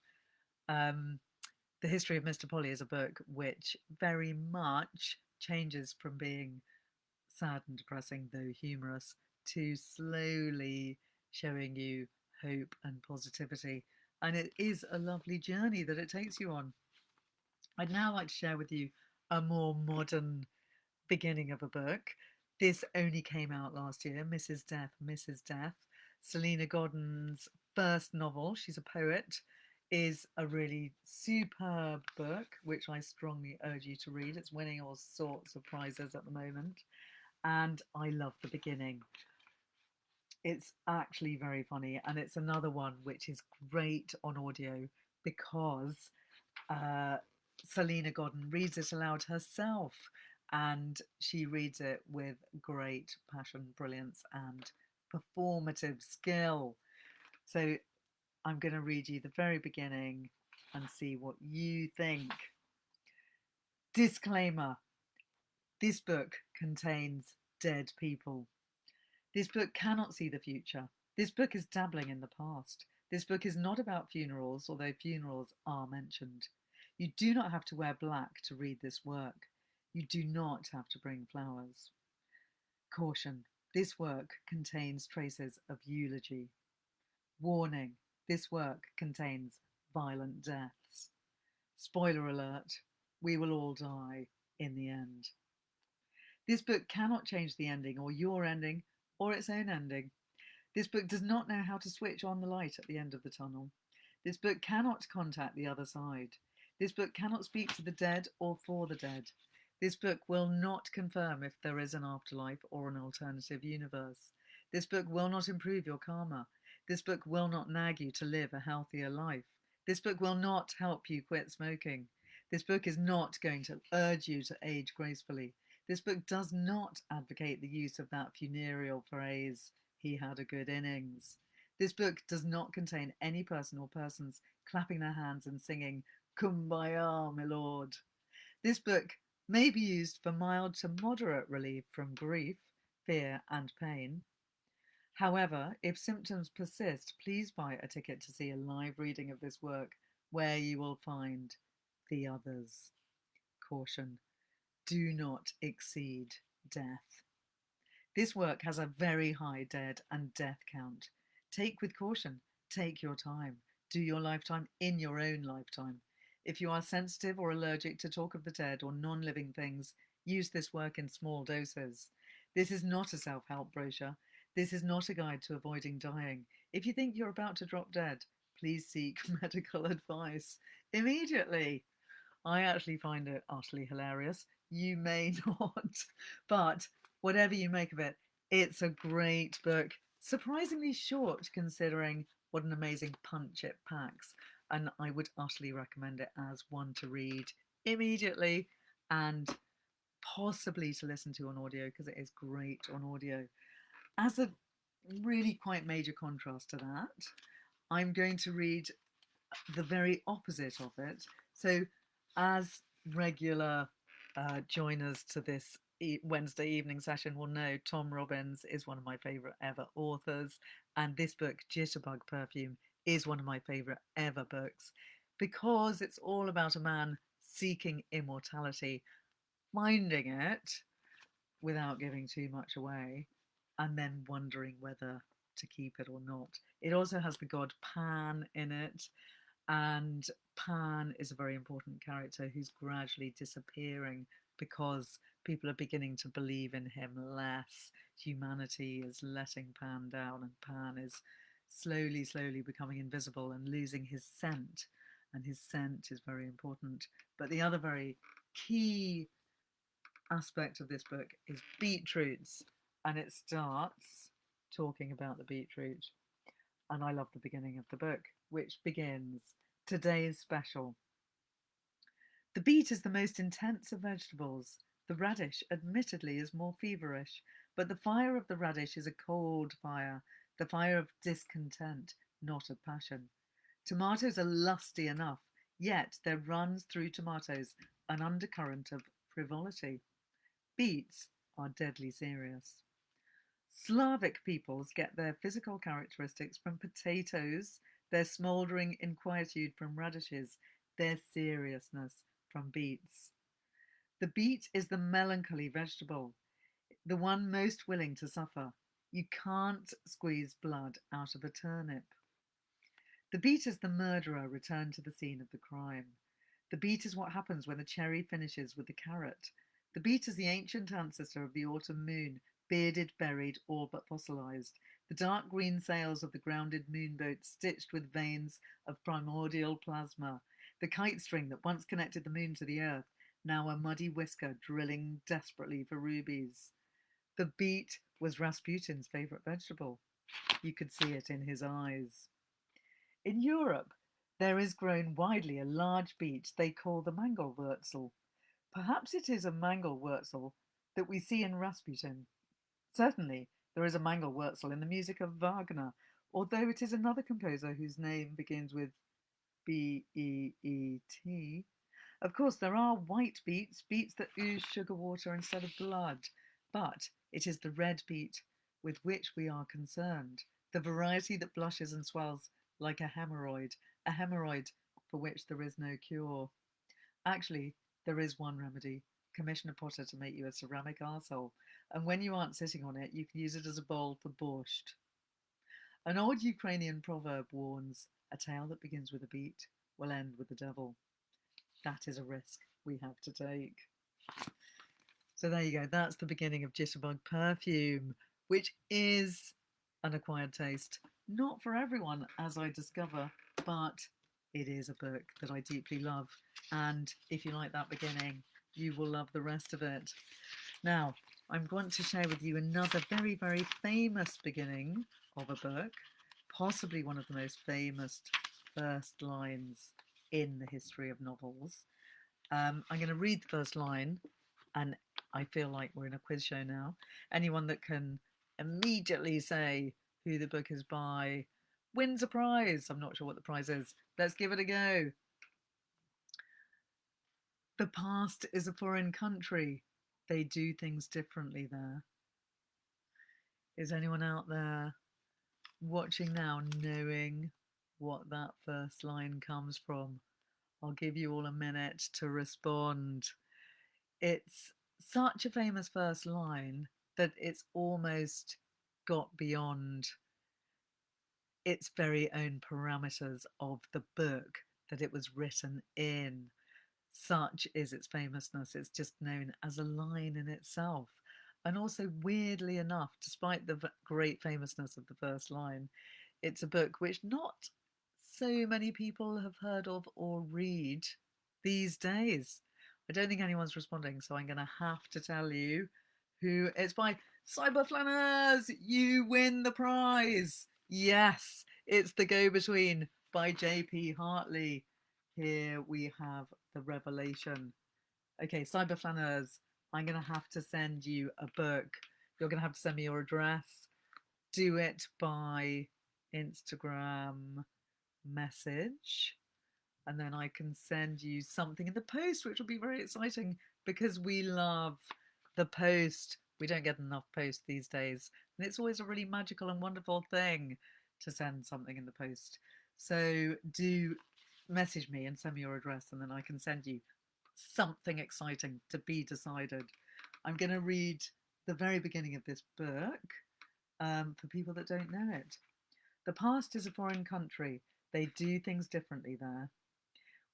The History of Mr. Paulie is a book which very much changes from being sad and depressing, though humorous, to slowly showing you hope and positivity. And it is a lovely journey that it takes you on. I'd now like to share with you a more modern beginning of a book. This only came out last year, Mrs. Death, Mrs. Death. Selina Godden's first novel, she's a poet, is a really superb book, which I strongly urge you to read. It's winning all sorts of prizes at the moment. And I love the beginning. It's actually very funny. And it's another one which is great on audio because Selena Godden reads it aloud herself, and she reads it with great passion, brilliance, and performative skill. So I'm going to read you the very beginning and see what you think. Disclaimer: this book contains dead people. This book cannot see the future. This book is dabbling in the past. This book is not about funerals, although funerals are mentioned. You do not have to wear black to read this work. You do not have to bring flowers. Caution: this work contains traces of eulogy. Warning: this work contains violent deaths. Spoiler alert: we will all die in the end. This book cannot change the ending, or your ending, or its own ending. This book does not know how to switch on the light at the end of the tunnel. This book cannot contact the other side. This book cannot speak to the dead or for the dead. This book will not confirm if there is an afterlife or an alternative universe. This book will not improve your karma. This book will not nag you to live a healthier life. This book will not help you quit smoking. This book is not going to urge you to age gracefully. This book does not advocate the use of that funereal phrase, "he had a good innings." This book does not contain any person or persons clapping their hands and singing, "Kumbaya, my lord." This book may be used for mild to moderate relief from grief, fear, and pain. However, if symptoms persist, please buy a ticket to see a live reading of this work where you will find the others. Caution: do not exceed death. This work has a very high dead and death count. Take with caution. Take your time. Do your lifetime in your own lifetime. If you are sensitive or allergic to talk of the dead or non-living things, use this work in small doses. This is not a self-help brochure. This is not a guide to avoiding dying. If you think you're about to drop dead, please seek medical advice immediately. I actually find it utterly hilarious. You may not, but whatever you make of it, it's a great book. Surprisingly short considering what an amazing punch it packs. And I would utterly recommend it as one to read immediately and possibly to listen to on audio, because it is great on audio. As a really quite major contrast to that, I'm going to read the very opposite of it. So, as regular joiners to this Wednesday evening session will know, Tom Robbins is one of my favourite ever authors, and this book, Jitterbug Perfume, is one of my favourite ever books because it's all about a man seeking immortality, finding it without giving too much away, and then wondering whether to keep it or not. It also has the god Pan in it, and Pan is a very important character who's gradually disappearing because people are beginning to believe in him less. Humanity is letting Pan down, and Pan is slowly becoming invisible and losing his scent. And his scent is very important. But the other very key aspect of this book is beetroots, and it starts talking about the beetroot. And I love the beginning of the book, which begins, "Today's special. The beet is the most intense of vegetables. The radish, admittedly, is more feverish, but the fire of the radish is a cold fire, the fire of discontent, not of passion. Tomatoes are lusty enough, yet there runs through tomatoes an undercurrent of frivolity. Beets are deadly serious. Slavic peoples get their physical characteristics from potatoes, their smouldering inquietude from radishes, their seriousness from beets. The beet is the melancholy vegetable, the one most willing to suffer. You can't squeeze blood out of a turnip. The beet is the murderer returned to the scene of the crime. The beet is what happens when the cherry finishes with the carrot. The beet is the ancient ancestor of the autumn moon, bearded, buried, all but fossilized. The dark green sails of the grounded moonboat stitched with veins of primordial plasma. The kite string that once connected the moon to the earth, now a muddy whisker drilling desperately for rubies. The beet was Rasputin's favourite vegetable. You could see it in his eyes. In Europe, There is grown widely a large beech they call the Mangelwurzel. Perhaps it is a Mangelwurzel that we see in Rasputin. Certainly, there is a Mangelwurzel in the music of Wagner, although it is another composer whose name begins with Beet. Of course, there are white beets, beets that ooze sugar water instead of blood, but it is the red beet with which we are concerned, the variety that blushes and swells like a hemorrhoid for which there is no cure. Actually, there is one remedy. Commission a potter to make you a ceramic arsehole, and when you aren't sitting on it, you can use it as a bowl for borscht. An old Ukrainian proverb warns, a tale that begins with a beet will end with the devil. That is a risk we have to take. So there you go. That's the beginning of Jitterbug Perfume, which is an acquired taste. Not for everyone, as I discover, but it is a book that I deeply love. And if you like that beginning, you will love the rest of it. Now, I'm going to share with you another very, very famous beginning of a book, possibly one of the most famous first lines in the history of novels. I'm going to read the first line, and I feel like we're in a quiz show now. Anyone that can immediately say who the book is by wins a prize. I'm not sure what the prize is. Let's give it a go. The past is a foreign country. They do things differently there. Is anyone out there watching now knowing what that first line comes from? I'll give you all a minute to respond. It's such a famous first line that it's almost got beyond its very own parameters of the book that it was written in. Such is its famousness, it's just known as a line in itself. And also, weirdly enough, despite the great famousness of the first line, it's a book which not so many people have heard of or read these days. I don't think anyone's responding, so I'm going to have to tell you who it's by. Cyberflanners, you win the prize. Yes, it's The Go-Between by J.P. Hartley. Here we have the revelation. Okay, Cyberflanners, I'm going to have to send you a book. You're going to have to send me your address. Do it by Instagram message, and then I can send you something in the post, which will be very exciting because we love the post. We don't get enough post these days, and it's always a really magical and wonderful thing to send something in the post. So do message me and send me your address, and then I can send you something exciting to be decided. I'm going to read the very beginning of this book for people that don't know it. The past is a foreign country. They do things differently there.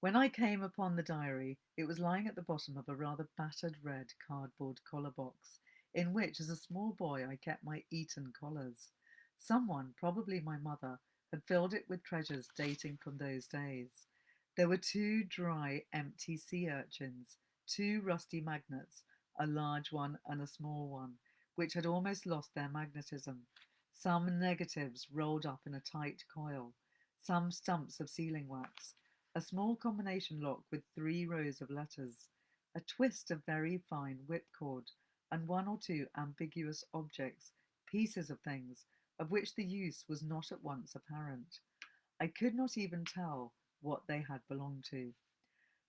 When I came upon the diary, it was lying at the bottom of a rather battered red cardboard collar box, in which, as a small boy, I kept my Eton collars. Someone, probably my mother, had filled it with treasures dating from those days. There were 2 dry, empty sea urchins, 2 rusty magnets, a large one and a small one, which had almost lost their magnetism, some negatives rolled up in a tight coil, some stumps of sealing wax, a small combination lock with 3 rows of letters, a twist of very fine whipcord, and 1 or 2 ambiguous objects, pieces of things, of which the use was not at once apparent. I could not even tell what they had belonged to.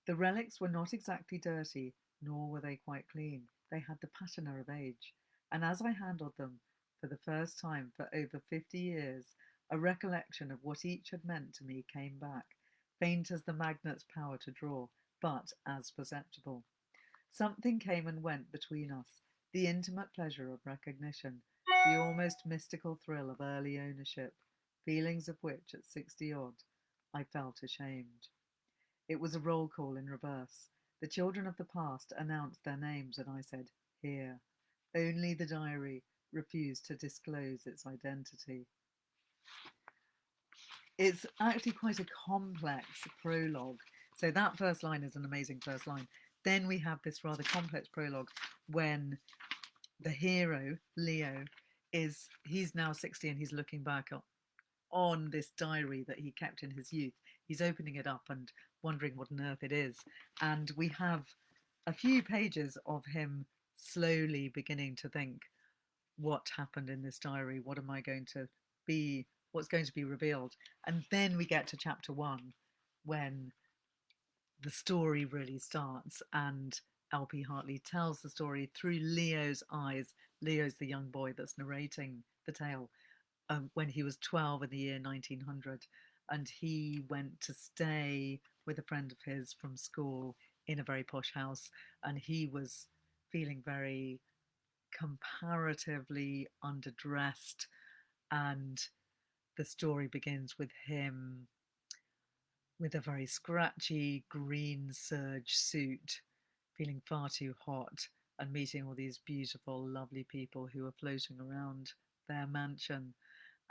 The relics were not exactly dirty, nor were they quite clean. They had the patina of age, and as I handled them, for the first time for over 50 years, a recollection of what each had meant to me came back, faint as the magnet's power to draw, but as perceptible. Something came and went between us, the intimate pleasure of recognition, the almost mystical thrill of early ownership, feelings of which, at 60-odd, I felt ashamed. It was a roll call in reverse. The children of the past announced their names, and I said, "Here." Only the diary refused to disclose its identity. It's actually quite a complex prologue. So that first line is an amazing first line. Then we have this rather complex prologue when the hero, Leo, he's now 60 and he's looking back on this diary that he kept in his youth. he's opening it up and wondering what on earth it is. And we have a few pages of him slowly beginning to think, what happened in this diary? What am I going to be? What's going to be revealed? And then we get to chapter 1, when the story really starts, and LP Hartley tells the story through Leo's eyes. Leo's the young boy that's narrating the tale, when he was 12 in the year 1900, and he went to stay with a friend of his from school in a very posh house, and he was feeling very comparatively underdressed, and the story begins with him with a very scratchy green serge suit, feeling far too hot, and meeting all these beautiful, lovely people who are floating around their mansion.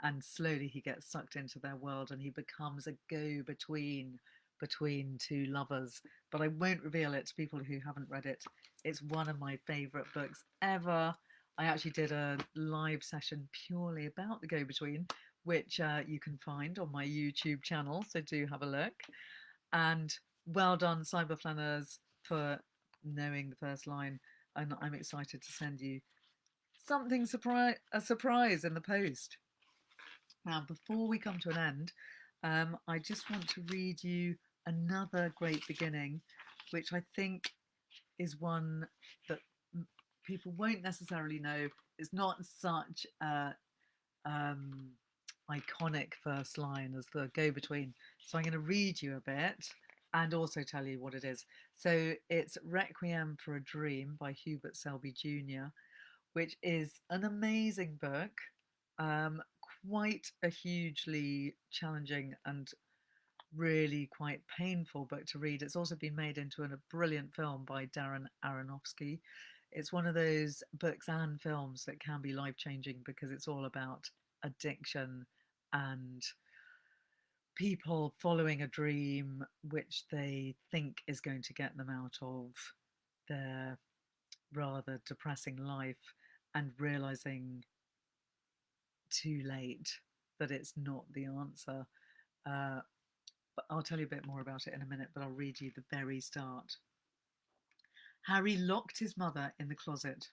And slowly he gets sucked into their world, and he becomes a go-between between two lovers. But I won't reveal it to people who haven't read it. It's one of my favourite books ever. I actually did a live session purely about the go-between, which you can find on my YouTube channel, so do have a look. And well done, Cyberflanners, for knowing the first line. And I'm excited to send you something a surprise in the post. Now, before we come to an end, I just want to read you another great beginning, which I think is one that people won't necessarily know. It's not such a iconic first line as the go-between. So I'm going to read you a bit and also tell you what it is. So it's Requiem for a Dream by Hubert Selby Jr., which is an amazing book, quite a hugely challenging and really quite painful book to read. It's also been made into a brilliant film by Darren Aronofsky. It's one of those books and films that can be life-changing because it's all about addiction and people following a dream which they think is going to get them out of their rather depressing life, and realizing too late that it's not the answer. But I'll tell you a bit more about it in a minute, but I'll read you the very start. Harry locked his mother in the closet.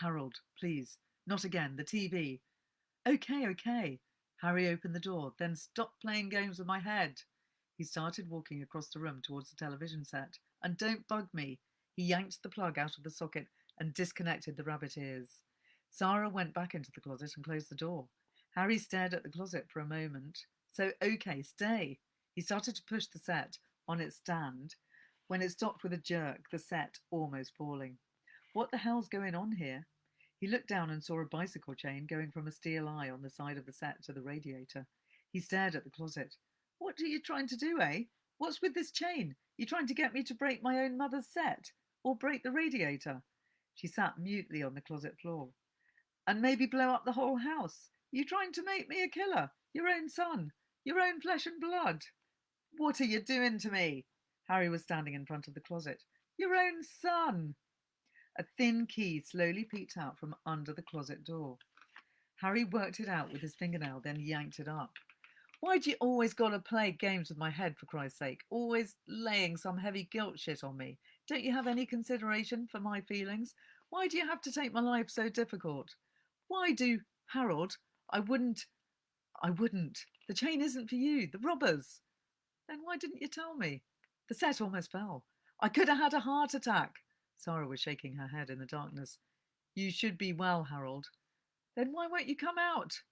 Harold, please, not again, the TV. Okay, okay. Harry opened the door, then stop playing games with my head. He started walking across the room towards the television set. And don't bug me. He yanked the plug out of the socket and disconnected the rabbit ears. Sarah went back into the closet and closed the door. Harry stared at the closet for a moment. So, okay, stay. He started to push the set on its stand when it stopped with a jerk, the set almost falling. What the hell's going on here? He looked down and saw a bicycle chain going from a steel eye on the side of the set to the radiator. He stared at the closet. What are you trying to do, eh? What's with this chain? You trying to get me to break my own mother's set? Or break the radiator? She sat mutely on the closet floor. And maybe blow up the whole house? You trying to make me a killer? Your own son? Your own flesh and blood? What are you doing to me? Harry was standing in front of the closet. Your own son! A thin key slowly peeked out from under the closet door. Harry worked it out with his fingernail, then yanked it up. Why do you always gotta play games with my head, for Christ's sake? Always laying some heavy guilt shit on me. Don't you have any consideration for my feelings? Why do you have to take my life so difficult? Why do, Harold, I wouldn't. The chain isn't for you, the robbers. Then why didn't you tell me? The set almost fell. I could have had a heart attack. Sarah was shaking her head in the darkness. You should be well, Harold. Then why won't you come out?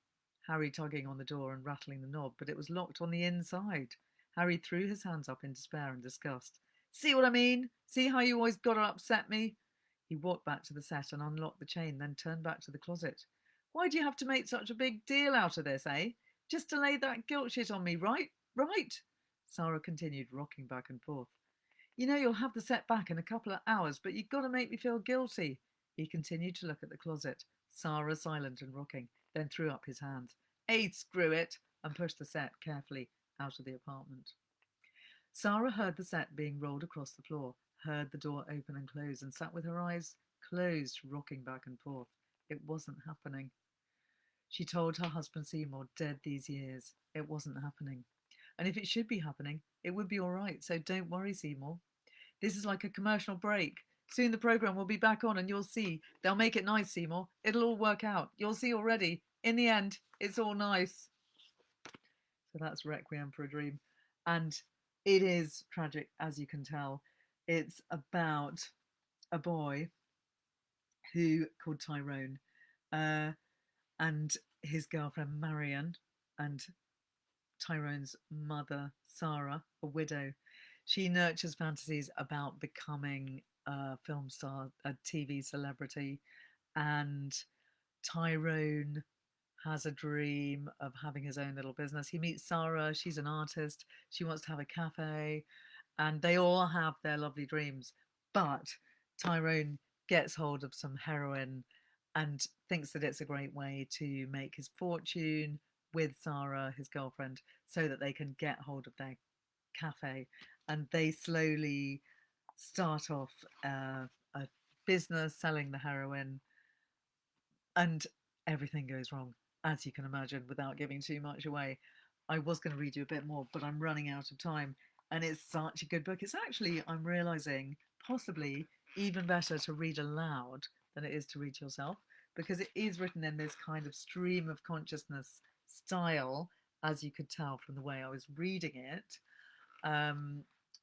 Harry tugging on the door and rattling the knob, but it was locked on the inside. Harry threw his hands up in despair and disgust. See what I mean? See how you always got to upset me? He walked back to the set and unlocked the chain, then turned back to the closet. Why do you have to make such a big deal out of this, eh? Just to lay that guilt shit on me, right? Right? Sarah continued, rocking back and forth. You know you'll have the set back in a couple of hours, but you've got to make me feel guilty. He continued to look at the closet, Sarah silent and rocking, then threw up his hands. Hey, screw it, and pushed the set carefully out of the apartment. Sarah heard the set being rolled across the floor, heard the door open and close, and sat with her eyes closed, rocking back and forth. It wasn't happening. She told her husband Seymour, dead these years, it wasn't happening. And if it should be happening, it would be all right. So don't worry, Seymour. This is like a commercial break. Soon the program will be back on and you'll see. They'll make it nice, Seymour. It'll all work out. You'll see already. In the end, it's all nice. So that's Requiem for a Dream. And it is tragic, as you can tell. It's about a boy who called Tyrone and his girlfriend Marion and Tyrone's mother, Sarah, a widow. She nurtures fantasies about becoming a film star, a TV celebrity, and Tyrone has a dream of having his own little business. He meets Sarah, she's an artist, she wants to have a cafe, and they all have their lovely dreams. But Tyrone gets hold of some heroin and thinks that it's a great way to make his fortune with Sarah, his girlfriend, so that they can get hold of their cafe. And they slowly start off a business selling the heroin, and everything goes wrong, as you can imagine, without giving too much away. I was going to read you a bit more, but I'm running out of time. And it's such a good book. It's actually, I'm realizing, possibly even better to read aloud than it is to read yourself, because it is written in this kind of stream of consciousness style, as you could tell from the way I was reading it.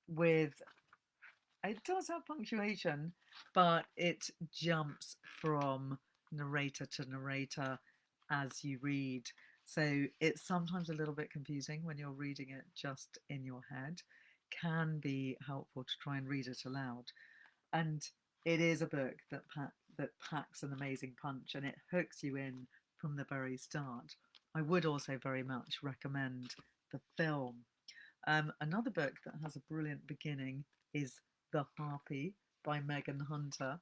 With it does have punctuation, but it jumps from narrator to narrator as you read. So it's sometimes a little bit confusing when you're reading it just in your head. Can be helpful to try and read it aloud. And it is a book that packs an amazing punch, and it hooks you in from the very start. I would also very much recommend the film. Another book that has a brilliant beginning is The Harpy by Megan Hunter,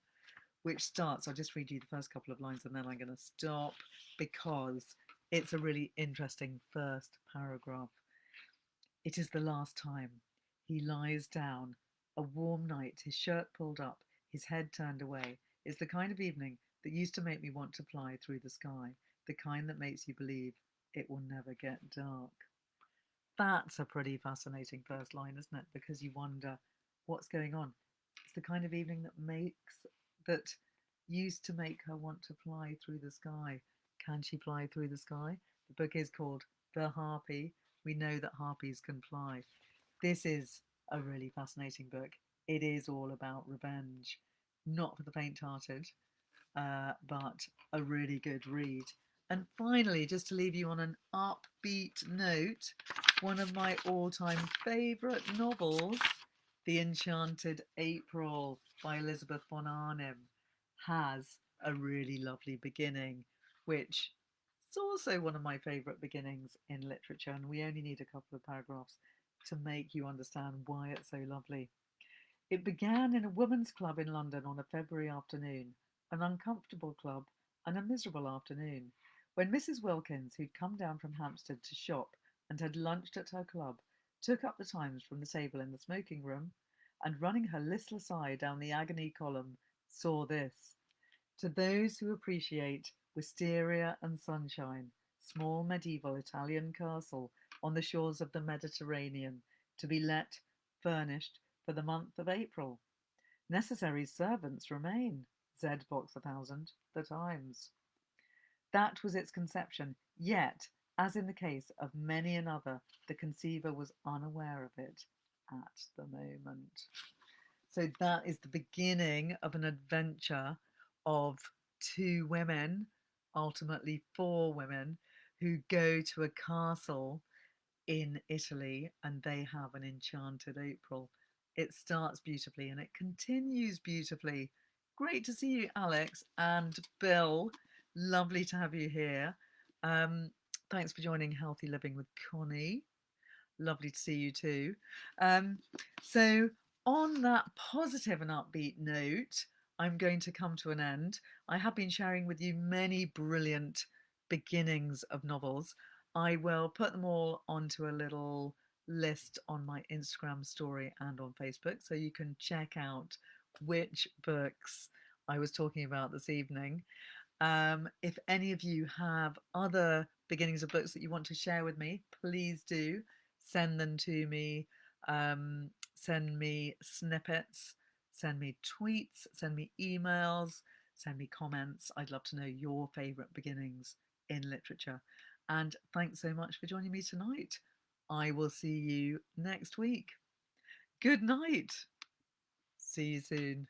which starts, I'll just read you the first couple of lines and then I'm going to stop because it's a really interesting first paragraph. It is the last time. He lies down. A warm night, his shirt pulled up, his head turned away. It's the kind of evening that used to make me want to fly through the sky, the kind that makes you believe it will never get dark. That's a pretty fascinating first line, isn't it? Because you wonder what's going on. It's the kind of evening that used to make her want to fly through the sky. Can she fly through the sky? The book is called The Harpy. We know that harpies can fly. This is a really fascinating book. It is all about revenge, not for the faint-hearted, but a really good read. And finally, just to leave you on an upbeat note, one of my all-time favourite novels, The Enchanted April by Elizabeth von Arnim, has a really lovely beginning, which is also one of my favourite beginnings in literature, and we only need a couple of paragraphs to make you understand why it's so lovely. It began in a women's club in London on a February afternoon, an uncomfortable club and a miserable afternoon, when Mrs. Wilkins, who'd come down from Hampstead to shop and had lunched at her club, took up the Times from the table in the smoking room and, running her listless eye down the agony column, saw this: to those who appreciate wisteria and sunshine, small medieval Italian castle on the shores of the Mediterranean, to be let, furnished, for the month of April. Necessary servants remain. Z Box 1000, The Times. That was its conception, yet, as in the case of many another, the conceiver was unaware of it at the moment. So that is the beginning of an adventure of two women, ultimately four women, who go to a castle in Italy and they have an enchanted April. It starts beautifully and it continues beautifully. Great to see you, Alex and Bill. Lovely to have you here. Thanks for joining Healthy Living with Connie. Lovely to see you too. So on that positive and upbeat note, I'm going to come to an end. I have been sharing with you many brilliant beginnings of novels. I will put them all onto a little list on my Instagram story and on Facebook, so you can check out which books I was talking about this evening. If any of you have other beginnings of books that you want to share with me, please do. send them to me. Send me snippets, send me tweets, send me emails, send me comments. I'd love to know your favourite beginnings in literature. And thanks so much for joining me tonight. I will see you next week. Good night. See you soon.